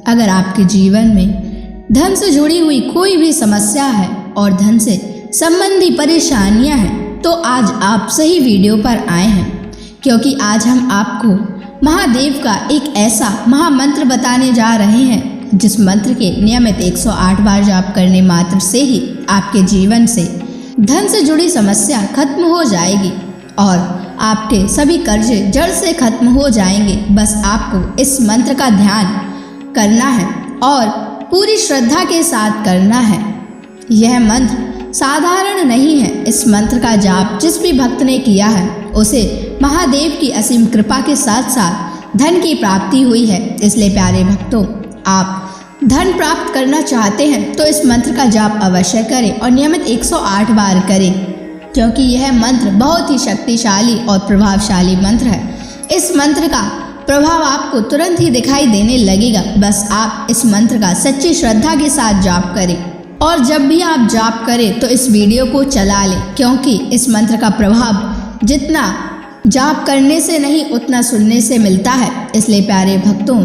अगर आपके जीवन में धन से जुड़ी हुई कोई भी समस्या है और धन से संबंधी परेशानियां हैं तो आज आप सही वीडियो पर आए हैं, क्योंकि आज हम आपको महादेव का एक ऐसा महामंत्र बताने जा रहे हैं जिस मंत्र के नियमित 108 बार जाप करने मात्र से ही आपके जीवन से धन से जुड़ी समस्या खत्म हो जाएगी और आपके सभी कर्जे जड़ से खत्म हो जाएंगे। बस आपको इस मंत्र का ध्यान करना है और पूरी श्रद्धा के साथ करना है। यह मंत्र साधारण नहीं है। इस मंत्र का जाप जिस भी भक्त ने किया है उसे महादेव की असीम कृपा के साथ साथ धन की प्राप्ति हुई है। इसलिए प्यारे भक्तों, आप धन प्राप्त करना चाहते हैं तो इस मंत्र का जाप अवश्य करें और नियमित 108 बार करें, क्योंकि यह मंत्र बहुत ही शक्तिशाली और प्रभावशाली मंत्र है। इस मंत्र का प्रभाव आपको तुरंत ही दिखाई देने लगेगा। बस आप इस मंत्र का सच्ची श्रद्धा के साथ जाप करें और जब भी आप जाप करें तो इस वीडियो को चला लें, क्योंकि इस मंत्र का प्रभाव जितना जाप करने से नहीं उतना सुनने से मिलता है। इसलिए प्यारे भक्तों,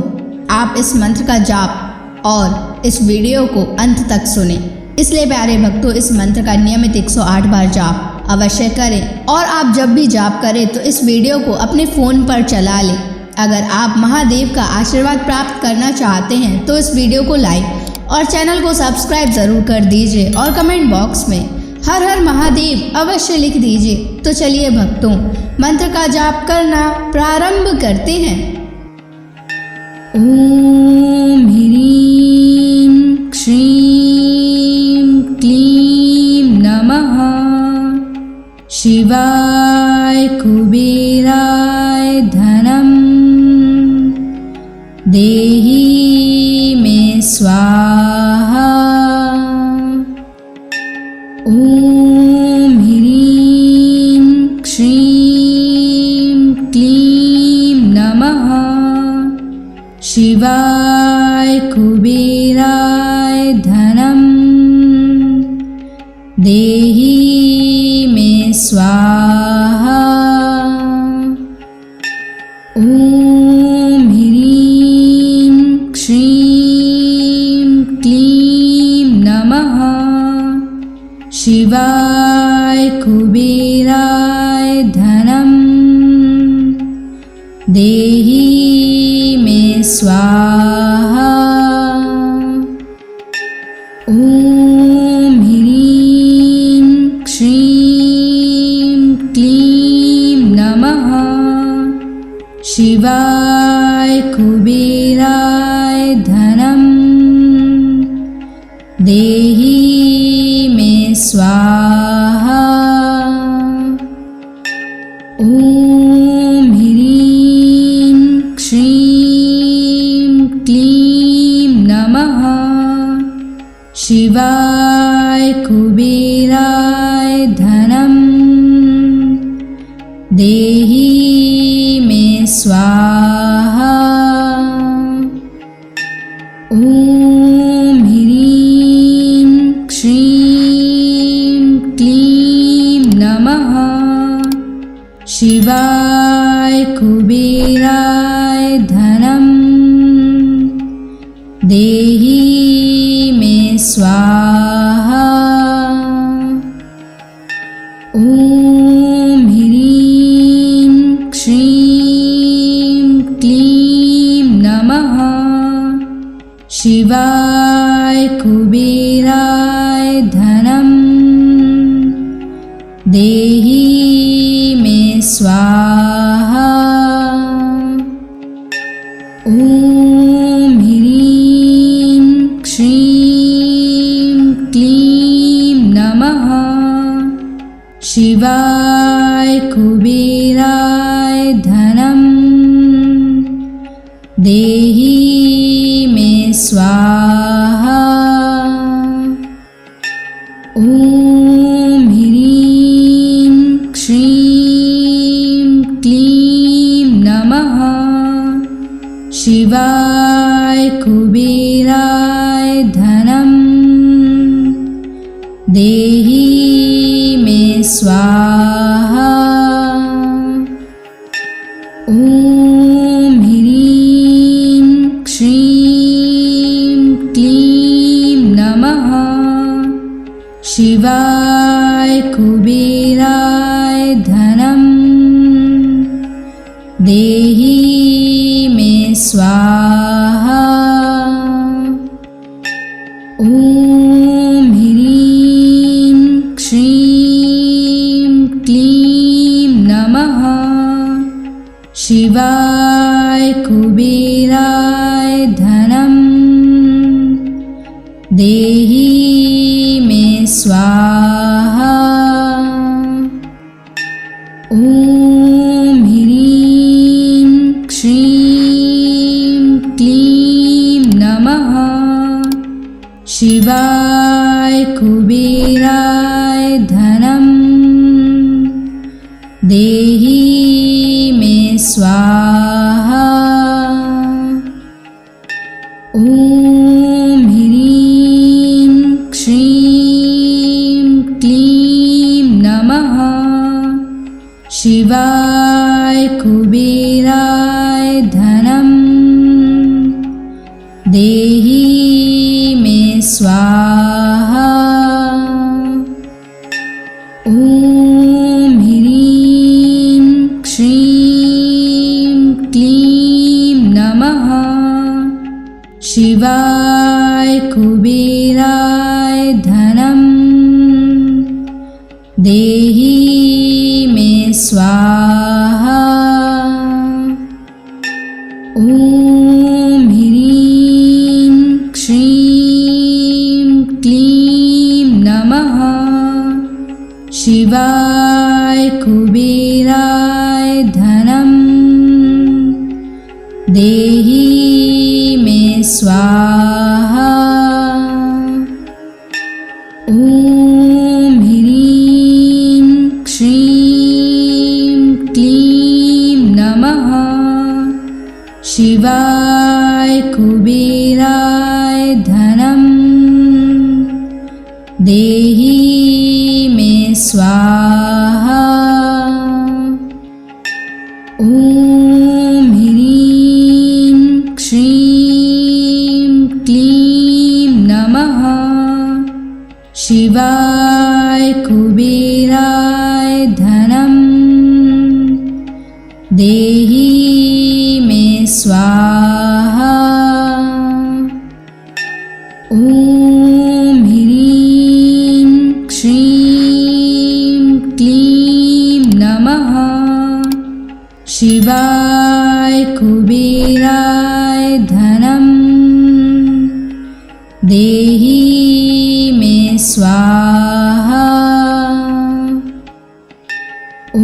आप इस मंत्र का जाप और इस वीडियो को अंत तक सुने। इसलिए प्यारे भक्तों, इस मंत्र का नियमित 108 बार जाप अवश्य करें और आप जब भी जाप करें तो इस वीडियो को अपने फ़ोन पर चला लें। अगर आप महादेव का आशीर्वाद प्राप्त करना चाहते हैं तो इस वीडियो को लाइक और चैनल को सब्सक्राइब ज़रूर कर दीजिए और कमेंट बॉक्स में हर हर महादेव अवश्य लिख दीजिए। तो चलिए भक्तों, मंत्र का जाप करना प्रारंभ करते हैं। ओम ह्रीं श्रीं क्लीं नमः शिवाय कुबेराय धनम देहि मे स्वाहा। ओम ह्रीं श्रीं क्लीं नमः शिवाय कुबेराय धनम देहि मे स्वाहा। ओम ह्रीं श्रीं क्लीं नमः शिवाय कुबेराय धनम देहि मे स्वाहा। ओम ह्रीं श्रीं क्लीं नमः शिवाय कुबेराय धनम देहि मे स्वाहा। ओम ह्रीं श्रीं क्लीं नमः शिवाय कुबेराय धनम देहि मे स्वाहा। ओम ह्रीं श्रीं क्लीं नमः शिवाय कुबेराय धनम देहि मे स्वाहा। ओम ह्रीं श्रीं क्लीं नमः शिवाय कुबेराय धनम देहि मे स्वाहा। ओम ह्रीं श्रीं क्लीं नमः शिवाय कुबेराय धनम देहि मे स्वाहा। ओम ह्रीं श्रीं क्लीं नमः शिवाय कुबेराय धनम देहि मे स्वाहा। ओम ह्रीं श्रीं कुबेराय धनं देहि मे स्वाहा। ॐ ह्रीं श्रीं क्लीं नमः शिवाय कुबेराय धनं देहि मे स्वाहा। ॐ ह्रीं श्रीं क्लीं नमः शिवाय कुबेराय धनं देहि मे स्वाहा। ॐ ह्रीं श्रीं क्लीं नमः शिवाय कुबेराय धनं देहि मे स्वाहा। ॐ ह्रीं श्रीं क्लीं नमः शिवाय कुबेराय धनं देहि मे स्वाहा। ॐ ह्रीं श्रीं क्लीं नमः शिवाय कुबेराय धनं देहि मे स्वाहा। ॐ ह्रीं श्रीं क्लीं नमः शिवाय कुबेराय धनं देहि मे स्वाहा। ॐ ह्रीं श्रीं क्लीं नमः शिवाय कुबेराय धनं देहि मे स्वाहा। ॐ ह्रीं श्रीं क्लीं नमः शिवाय कुबेराय धनं देहि मे स्वाहा। ॐ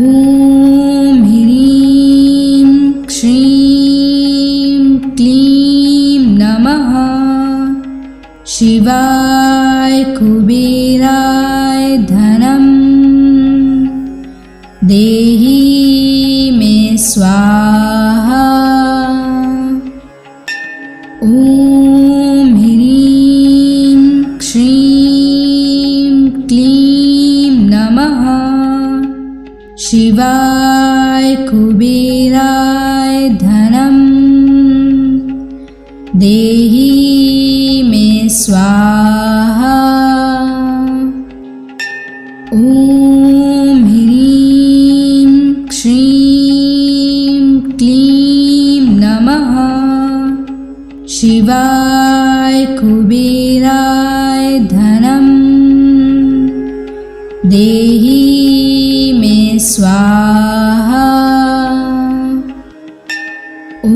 ह्रीं श्रीं क्लीं नमः शिवाय कुबेराय धनं देहि मे स्वाहा। ॐ ह्रीं श्रीं क्लीं नमः शिवाय कुबेराय धनं देहि मे स्वाहा। ॐ ह्रीं श्रीं क्लीं नमः शिवाय कुबेराय धनं देहि मे स्वाहा। ॐ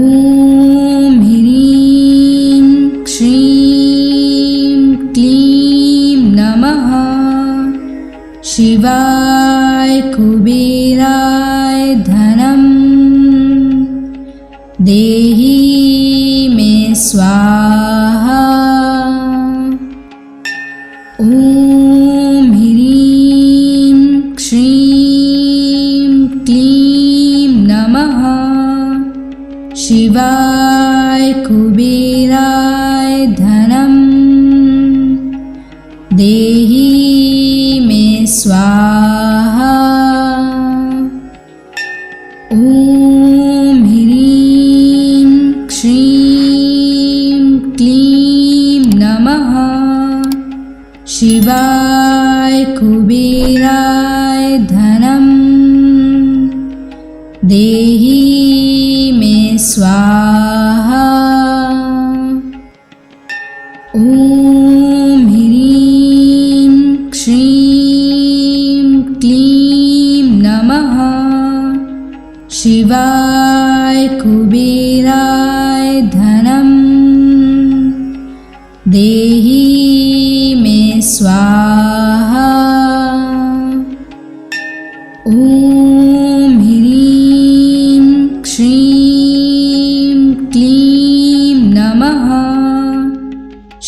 ह्रीं श्रीं क्लीं नमः शिवाय कुबेराय धनं देहि मे स्वाहा। ॐ ह्रीं श्रीं क्लीं नमः शिवाय कुबेराय धनं देहि मे स्वाहा। ॐ ह्रीं श्रीं क्लीं नमः शिवाय कुबेराय धनं देहि मे स्वाहा। ॐ ह्रीं श्रीं क्लीं नमः शिवाय कुबेराय धनं देहि मे स्वाहा। ॐ ह्रीं श्रीं क्लीं नमः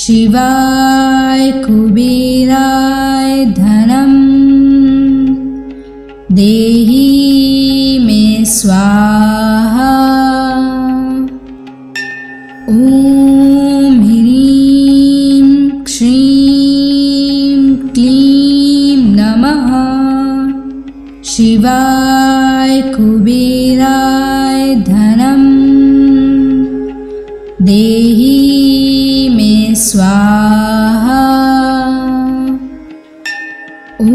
शिवाय कुबेराय धनं देहि मे स्वाहा। ॐ ह्रीं श्रीं क्लीं नमः शिवाय कुबेराय धनं देहि मे स्वाहा। ॐ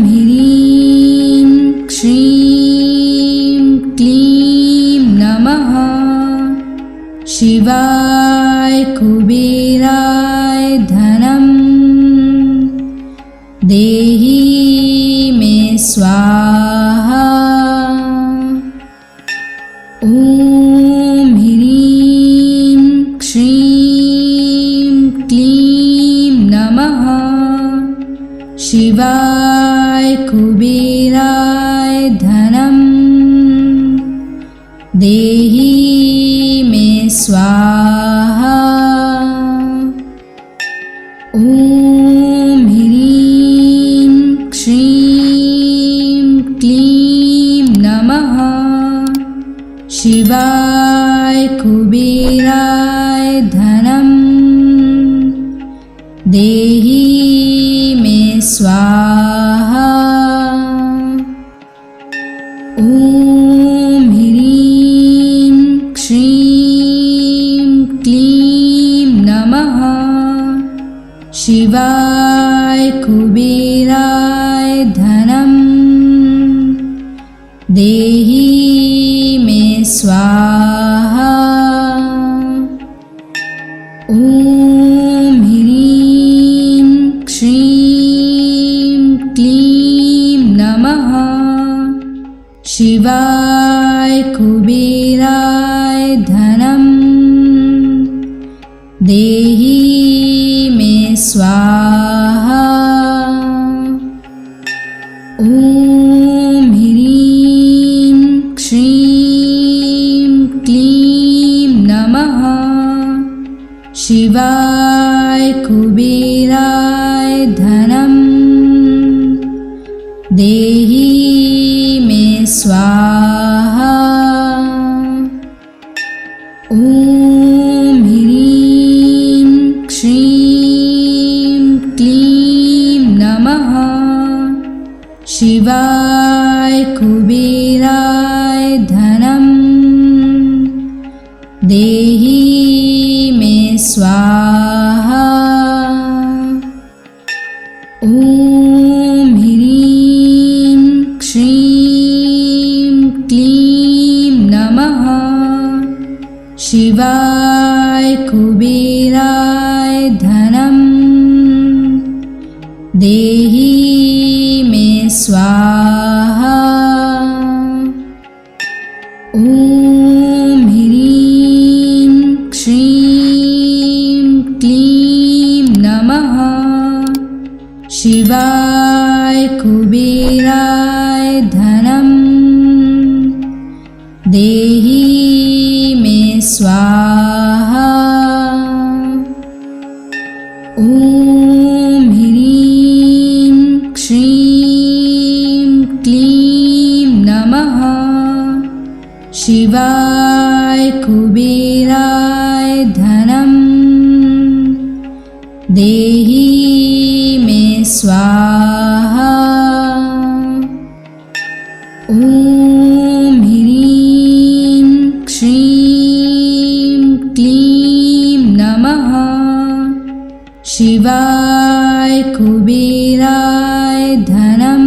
ह्रीं श्रीं क्लीं नमः शिवाय कुबेराय धनं देहि मे स्वाहा। ॐ ह्रीं श्रीं क्लीं नमः शिवाय कुबेराय धनं देहि मे स्वाहा। ॐ ह्रीं श्रीं क्लीं नमः शिवाय कुबेराय धनं देहि मे स्वाहा। ॐ ह्रीं श्रीं क्लीं नमः शिवाय कुबेराय धनं देहि मे स्वाहा। ॐ ह्रीं श्रीं क्लीं नमः शिवाय कुबेराय धनं देहि मे स्वाहा। ॐ ह्रीं श्रीं क्लीं नमः शिवाय कुबेराय धनं देहि मे स्वाहा। ॐ ह्रीं श्रीं क्लीं नमः शिवाय कुबेराय धनं देहि मे स्वाहा। ॐ ह्रीं श्रीं क्लीं नमः शिवाय कुबेराय धनं देहि मे स्वाहा। ॐ ह्रीं श्रीं क्लीं नमः शिवाय कुबेराय धनं देहि मे स्वाहा। ॐ ह्रीं श्रीं क्लीं नमः शिवाय कुबेराय धनं देहि मे स्वाहा। ॐ ह्रीं श्रीं क्लीं नमः शिवाय कुबेराय धनं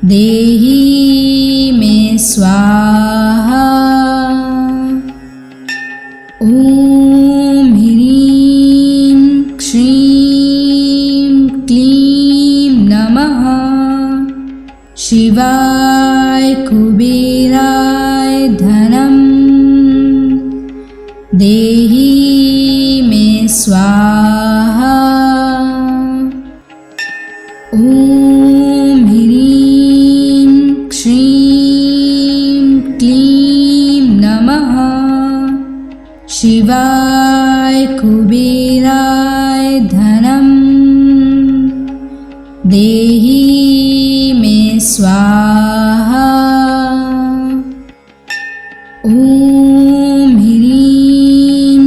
देहि मे स्वाहा। ॐ ह्रीं श्रीं क्लीं नमः शिवाय कुबेराय धनं देहि मे स्वाहा। ॐ ह्रीं श्रीं क्लीं नमः शिवाय कुबेराय धनं देहि मे स्वाहा। ॐ ह्रीं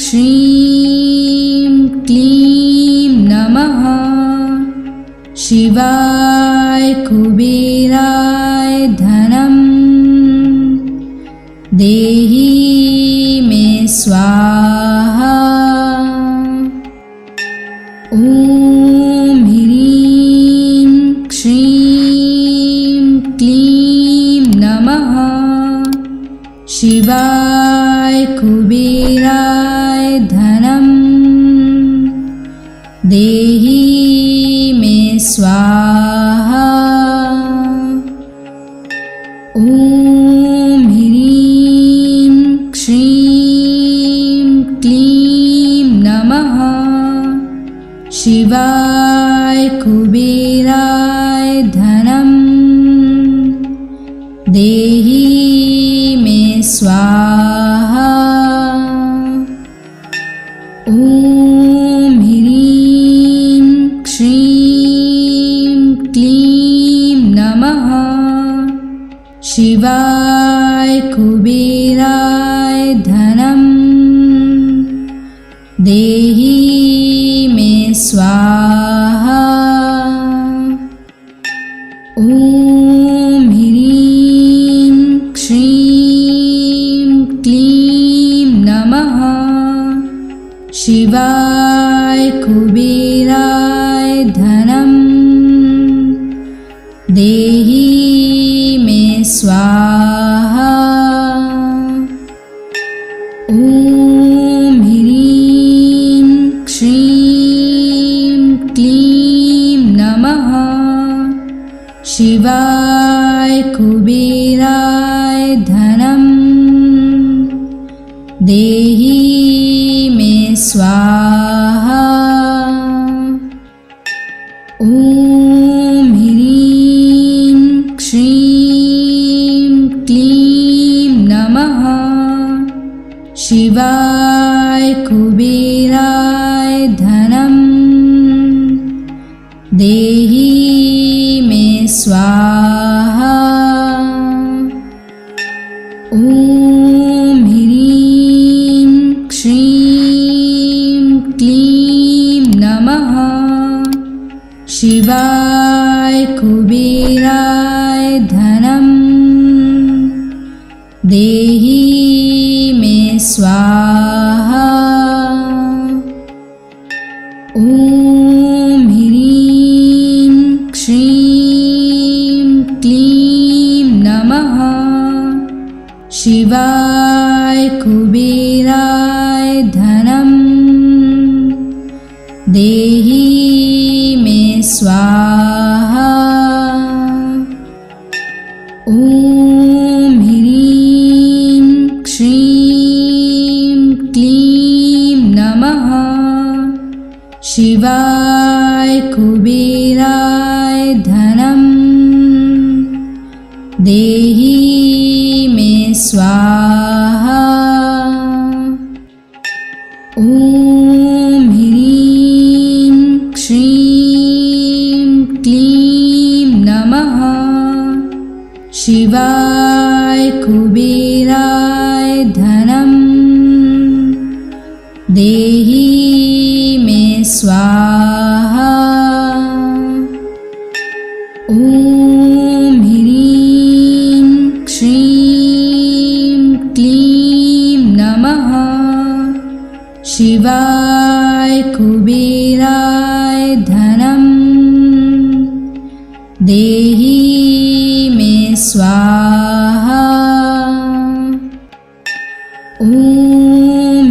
श्रीं क्लीं नमः शिवाय कुबेराय धनं देहि मे स्वाहा। ॐ ह्रीं श्रीं क्लीं नमः शिवाय कुबेराय धनं देहि मे स्वाहा। ॐ ह्रीं श्रीं क्लीं नमः शिवाय कुबेराय धनं देहि मे स्वाहा। ॐ ह्रीं श्रीं क्लीं नमः शिवाय कुबेराय धनं देहि मे स्वाहा। ॐ ह्रीं श्रीं क्लीं नमः शिवाय कुबेराय धनं देहि मे स्वाहा। ॐ ह्रीं श्रीं क्लीं नमः शिवाय कुबेराय धनं देहि मे स्वाहा। ॐ ह्रीं श्रीं क्लीं नमः शिवाय कुबेराय धनं देहि मे स्वाहा। ॐ ह्रीं श्रीं क्लीं नमः शिवाय कुबेराय धनं देहि मे स्वाहा। ॐ ह्रीं श्रीं क्लीं नमः शिवाय कुबेराय धनं देहि मे स्वाहा। ॐ ह्रीं श्रीं क्लीं नमः शिवाय कुबेराय धनं देहि मे स्वाहा। ॐ ह्रीं श्रीं क्लीं नमः शिवाय कुबेराय धनं देहि मे स्वाहा। ॐ ह्रीं श्रीं क्लीं नमः शिवाय कुबेराय धनं देहि मे स्वाहा। ॐ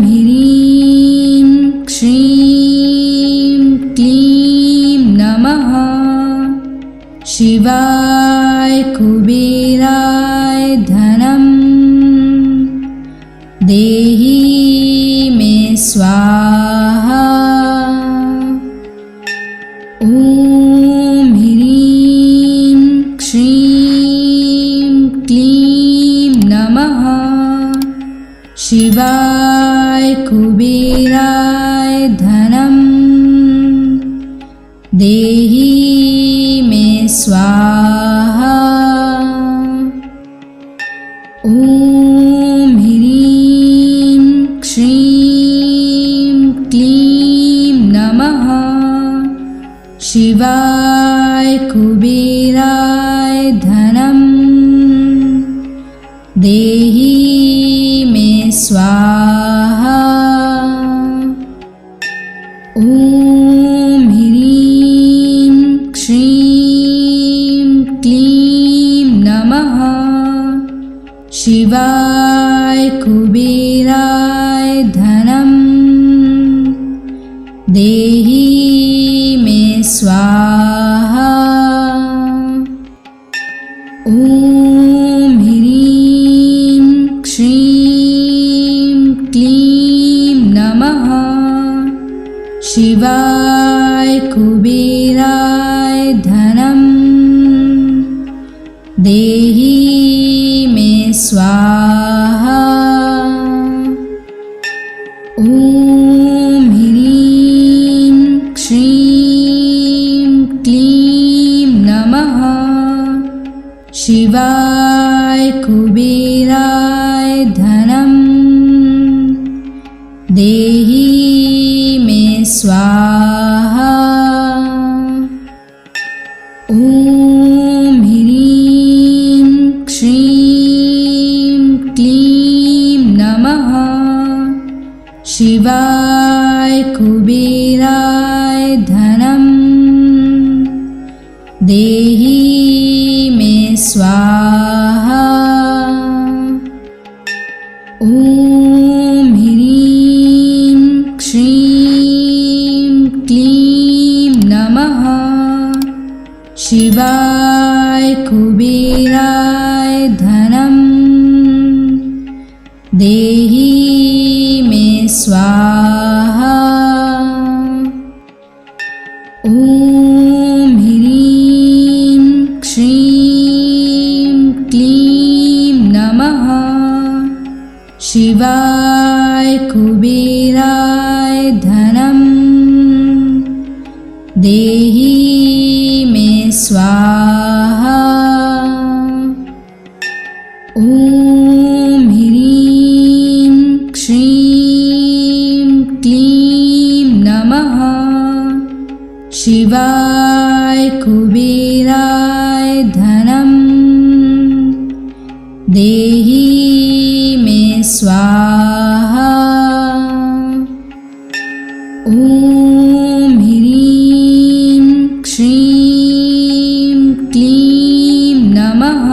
ह्रीं श्रीं क्लीं नमः शिवाय कुबेराय धनं देहि मे स्वाहा। ॐ ह्रीं श्रीं क्लीं नमः शिवाय कुबेराय धनं देहि मे स्वाहा। ॐ ह्रीं श्रीं क्लीं नमः शिवाय कुबेराय धनं देहि मे स्वाहा। ॐ ह्रीं श्रीं क्लीं नमः शिवाय कुबेराय धनं देहि मे स्वाहा। ॐ ह्रीं श्रीं क्लीं नमः शिवाय कुबेराय धनं देहि मे स्वाहा। ॐ ह्रीं श्रीं क्लीं नमः शिवाय कुबेराय धनं देहि मे स्वाहा। ॐ ह्रीं श्रीं क्लीं नमः शिवाय कुबेराय धनं देहि मे स्वाहा। ॐ ह्रीं श्रीं क्लीं नमः शिवाय कुबेराय धनं देहि मे स्वाहा। ॐ ह्रीं श्रीं क्लीं नमः शिवाय कुबेराय धनं देहि मे स्वाहा। ॐ ह्रीं श्रीं क्लीं नमः शिवाय कुबेराय धनं देहि मे स्वाहा। ॐ ह्रीं श्रीं क्लीं नमः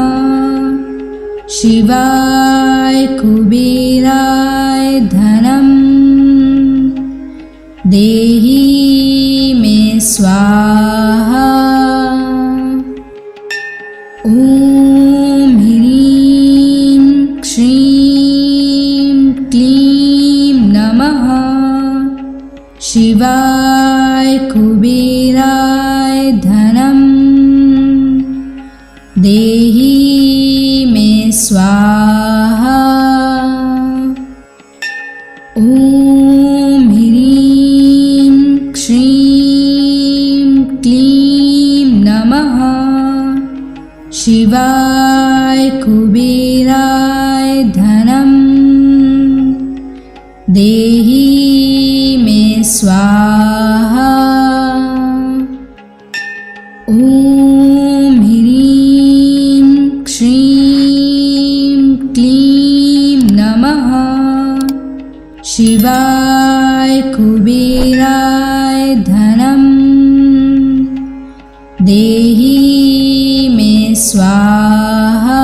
शिवाय कुबेराय धनं देहि मे स्वाहा। ॐ ह्रीं श्रीं क्लीं नमः शिवाय कुबेराय धनं देहि मे स्वाहा। ॐ ह्रीं श्रीं क्लीं नमः शिवाय कुबेराय धनं देहि मे स्वाहा। ॐ ह्रीं श्रीं क्लीं नमः शिवाय कुबेराय धनं देहि देहि मे स्वाहा।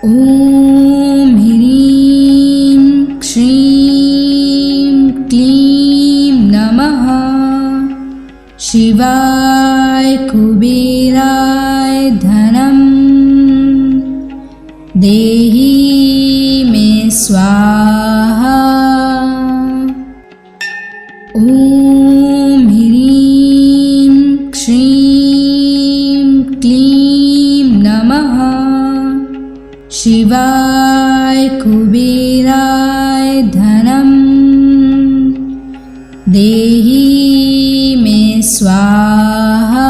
ॐ ह्रीं श्रीं क्लीं नमः शिवाय कुबेराय धनं देहि मे स्वाहा। ॐ ह्रीं श्रीं क्लीं नमः शिवाय कुबेराय धनं देहि मे स्वाहा।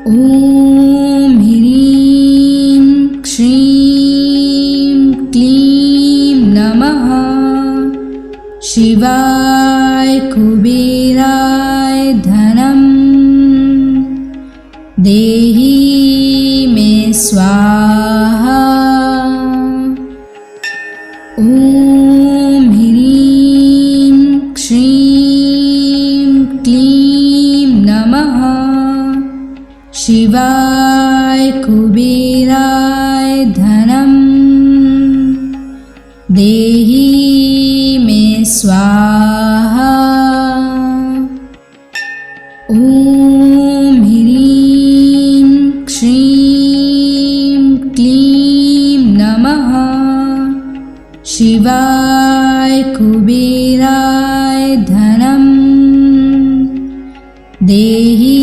ॐ ह्रीं श्रीं क्लीं नमः शिवाय कुबेराय धनं देहि मे स्वाहा। ॐ ह्रीं श्रीं क्लीं नमः शिवाय कुबेराय धनं देहि मे स्वाहा। ॐ ह्रीं श्रीं क्लीं नमः शिवाय कुबेराय धनं देहि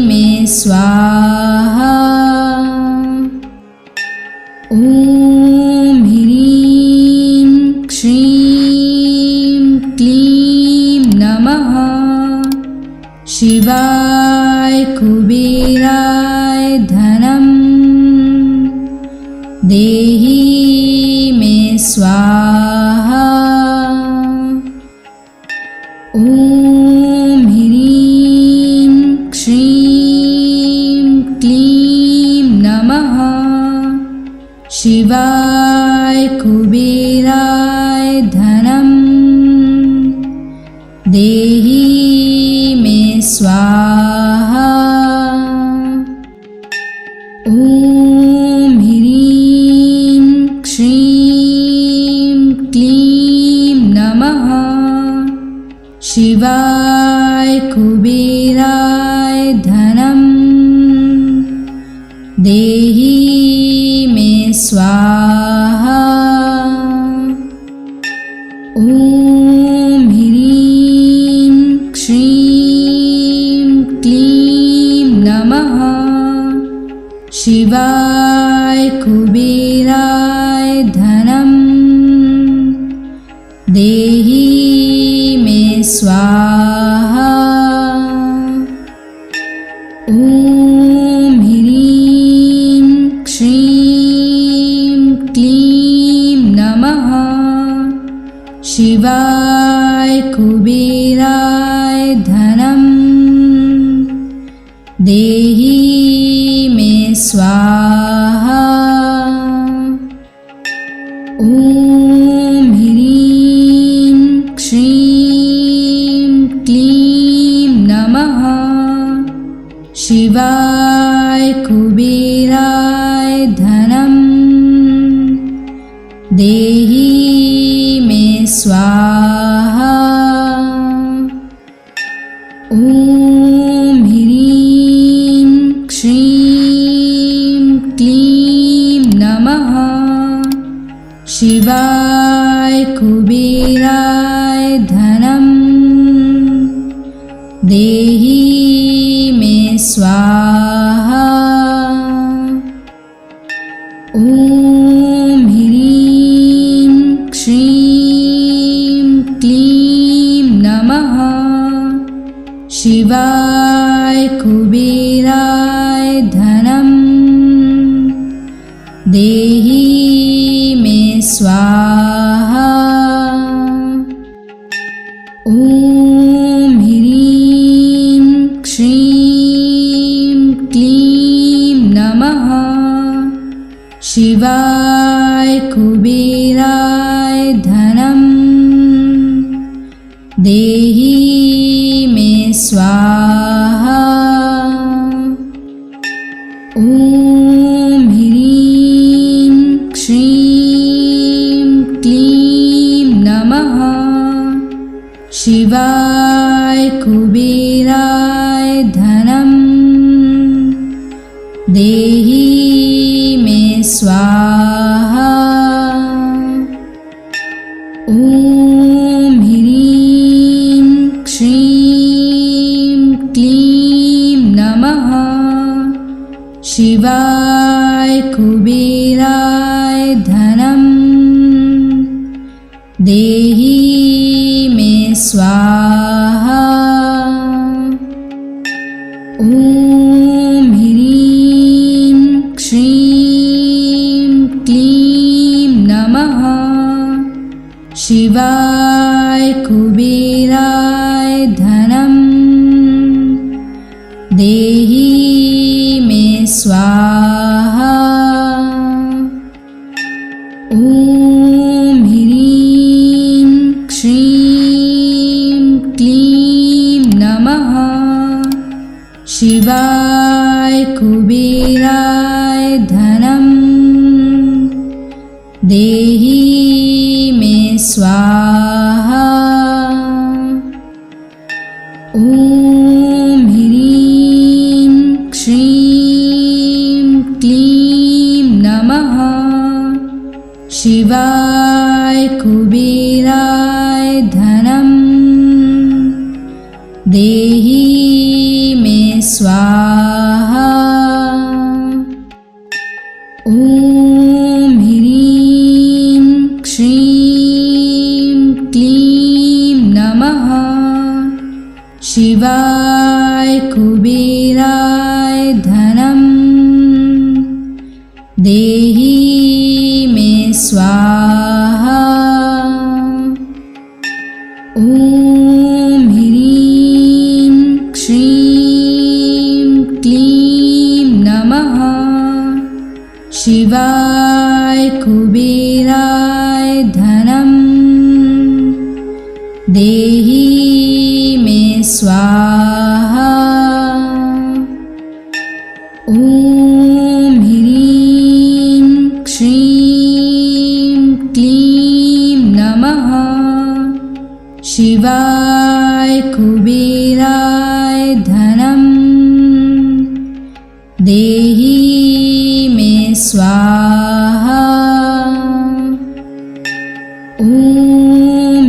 मे स्वाहा। ॐ ह्रीं श्रीं क्लीं नमः शिवाय कुबेराय धनं देहि मे स्वाहा। ॐ ह्रीं श्रीं क्लीं नमः शिवाय कुबेराय धनं देहि मे स्वाहा। ॐ ह्रीं श्रीं क्लीं नमः शिवाय कुबेराय धनं देहि मे स्वाहा। ॐ ह्रीं श्रीं क्लीं नमः शिवाय कुबेराय धनं देहि मे स्वाहा। ॐ ह्रीं श्रीं क्लीं नमः शिवाय कुबेराय धनं देहि मे स्वाहा। ॐ ह्रीं श्रीं क्लीं नमः शिवाय कुबेराय धनं देहि मे स्वाहा। ॐ ह्रीं श्रीं क्लीं नमः शिवाय कुबेराय धनं देहि मे स्वाहा। ॐ ह्रीं श्रीं क्लीं नमः शिवाय कुबेराय धनं देहि मे स्वाहा। ॐ ह्रीं श्रीं क्लीं नमः शिवाय कुबेराय धनं देहि मे स्वाहा। ॐ ह्रीं श्रीं क्लीं नमः शिवाय कुबेराय धनं देहि मे स्वाहा। ॐ ह्रीं श्रीं क्लीं नमः शिवाय कुबेराय धनं देहि मे स्वाहा। ॐ ह्रीं श्रीं क्लीं नमः शिवाय कुबेराय धनं देहि मे स्वाहा। ॐ ह्रीं श्रीं क्लीं नमः शिवाय कुबेराय धनं देहि मे स्वाहा। ॐ ह्रीं श्रीं क्लीं नमः शिवाय कुबेराय धनं देहि मे स्वाहा। ॐ ह्रीं श्रीं क्लीं नमः शिवाय कुबेराय धनं देहि मे स्वाहा। ॐ ह्रीं श्रीं क्लीं नमः शिवाय कुबेराय धनं देहि मे स्वाहा। ॐ ह्रीं श्रीं क्लीं नमः शिवाय कुबेराय धनं देहि मे स्वाहा। ॐ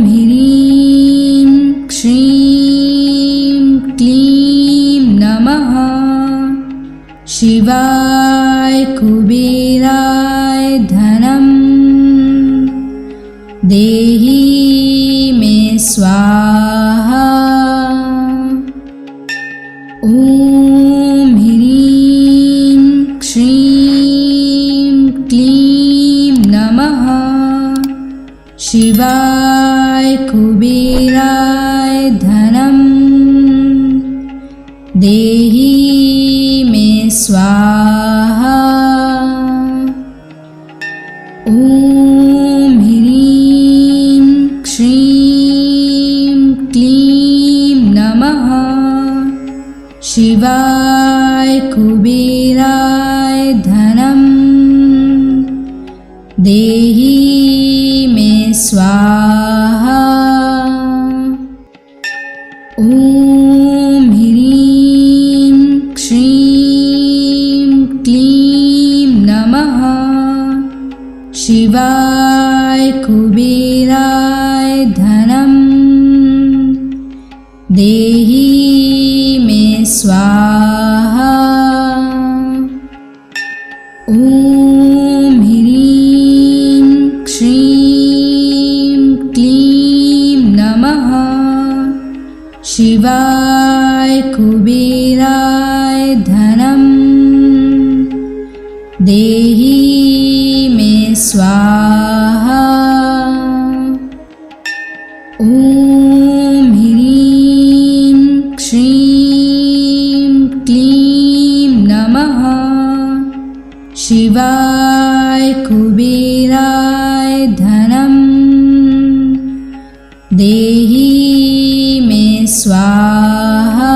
ह्रीं श्रीं क्लीं नमः शिवाय कुबेराय धनं देहि मे स्वाहा। ॐ ह्रीं श्रीं क्लीं नमः शिवाय कुबेराय धनं देहि मे स्वाहा। ॐ ह्रीं श्रीं क्लीं नमः शिवाय कुबेराय धनं देहि मे स्वाहा। ॐ ह्रीं श्रीं क्लीं नमः शिवाय कुबेराय धनं देहि मे स्वाहा। ॐ ह्रीं श्रीं क्लीं नमः शिवाय कुबेराय धनं देहि मे स्वाहा। ॐ ह्रीं श्रीं क्लीं नमः शिवाय कुबेराय धनं देहि मे स्वाहा।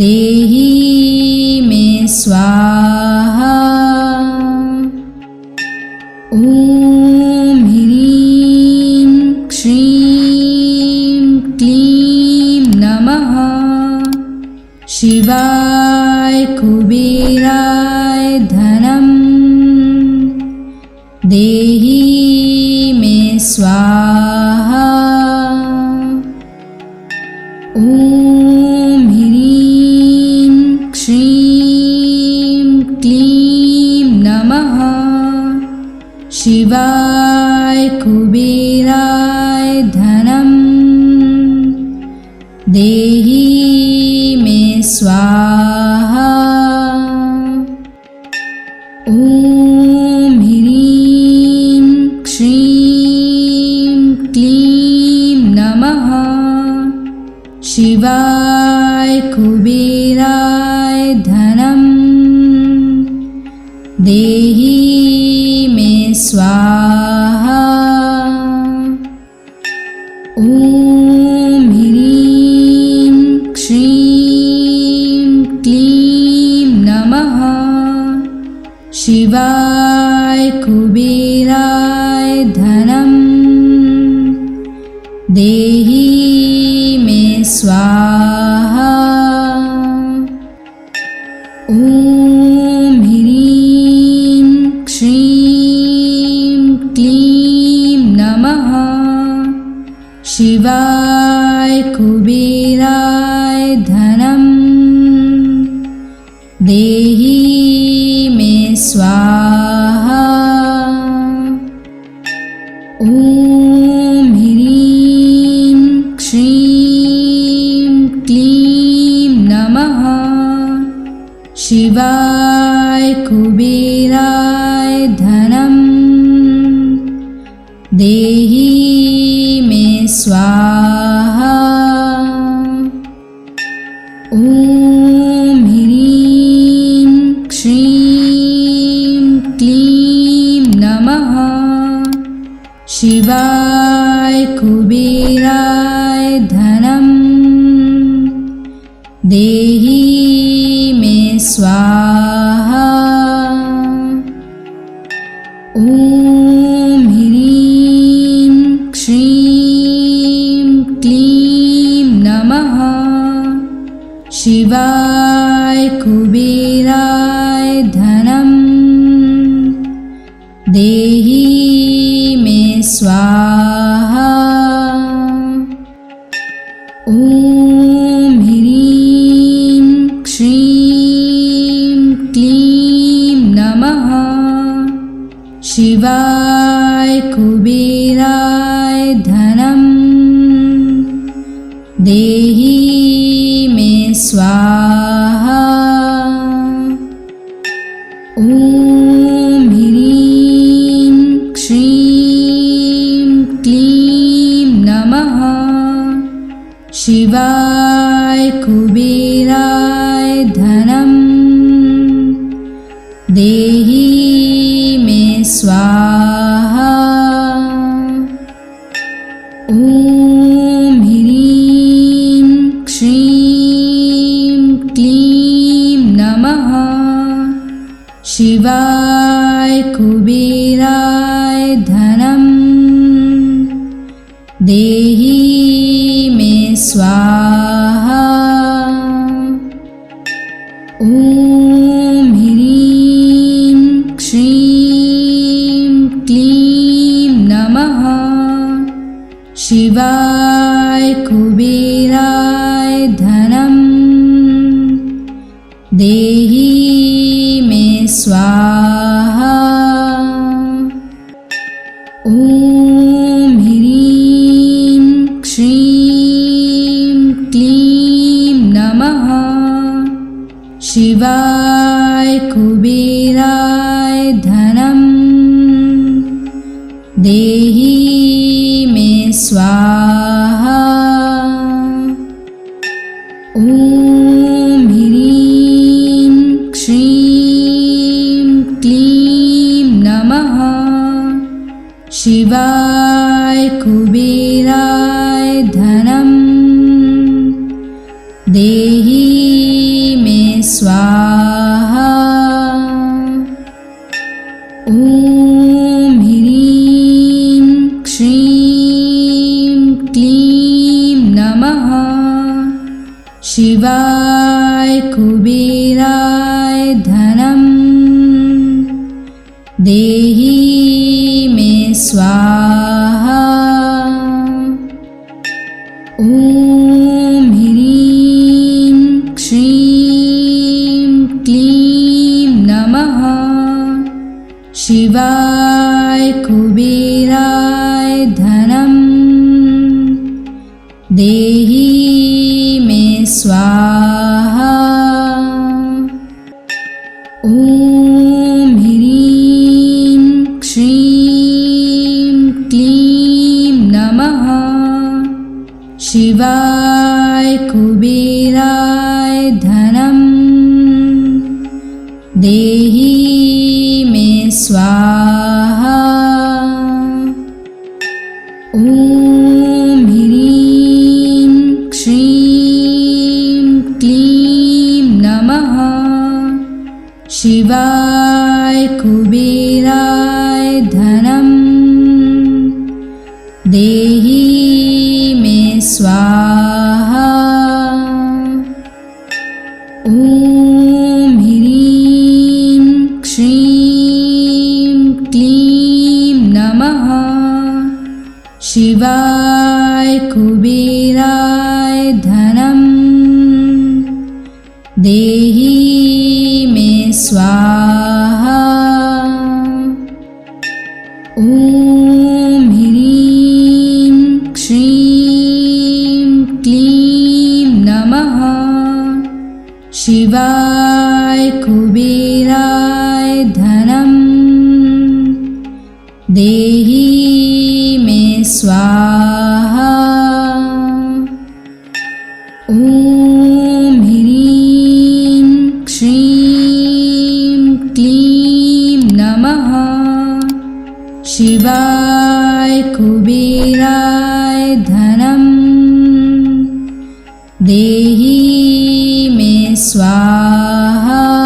देहि मे स्वाहा। ॐ ह्रीं श्रीं क्लीं नमः शिवाय कुबेराय धनं देहि मे स्वाहा। ॐ ह्रीं श्रीं क्लीं नमः शिवाय कुबेराय धनं देहि मे स्वाहा। ॐ ह्रीं श्रीं क्लीं नमः शिवाय कुबेराय धनं देहि मे स्वाहा। ॐ ह्रीं श्रीं क्लीं नमः शिवाय कुबेराय धनं देहि मे स्वाहा। ॐ ह्रीं श्रीं क्लीं नमः शिवाय कुबेराय धनं देहि मे स्वाहा। ॐ ह्रीं श्रीं क्लीं नमः शिवाय कुबेराय धनं देहि मे स्वाहा। ॐ ह्रीं श्रीं क्लीं नमः शिवाय कुबेराय धनं देहि मे स्वाहा। ॐ ह्रीं श्रीं क्लीं नमः शिवाय कुबेराय धनं देहि मे स्वाहा। ॐ ह्रीं श्रीं क्लीं नमः शिवाय कुबेराय धनं देहि मे स्वाहा। ॐ ह्रीं श्रीं क्लीं नमः शिवाय कुबेराय धनं देहि मे स्वाहा। ॐ ह्रीं श्रीं क्लीं नमः शिवाय कुबेराय धनं देहि मे स्वाहा। ॐ ह्रीं श्रीं क्लीं नमः शिवाय कुबेराय धनं देहि मे स्वाहा। ॐ ह्रीं श्रीं क्लीं नमः शिवाय कुबेराय धनं देहि मे स्वाहा। ॐ ह्रीं श्रीं क्लीं नमः शिवाय कुबेराय धनं देहि शिवाय कुबेराय धनम देहि मे स्वाहा। ॐ ह्रीं श्रीं क्लीं नमः। शिवाय कुबेराय धनम देहि मे स्वाहा। ॐ ह्रीं श्रीं क्लीं नमः। शिवाय कुबेराय धनम देहि मे स्वाहा। ॐ ह्रीं श्रीं क्लीं नमः। शिवाय कुबेराय धनम देहि मे स्वाहा। ॐ ह्रीं श्रीं क्लीं नमः। शिवाय कुबेराय धनम देहि मे स्वाहा। ॐ ह्रीं श्रीं क्लीं नमः। शिवाय कुबेराय धनम देहि मे स्वाहा। ॐ ह्रीं श्रीं क्लीं नमः। शिवाय कुबेराय धनम देहि मे स्वाहा। ॐ ह्रीं श्रीं क्लीं नमः। शिवाय कुबेराय धनम देहि मे स्वाहा। ॐ ह्रीं श्रीं क्लीं नमः। शिवाय कुबेराय धनम देहि मे स्वाहा। ॐ ह्रीं श्रीं क्लीं नमः। शिवाय कुबेराय धनम देहि मे स्वाहा। ॐ ह्रीं श्रीं क्लीं नमः। शिवाय कुबेराय धनम देहि मे स्वाहा।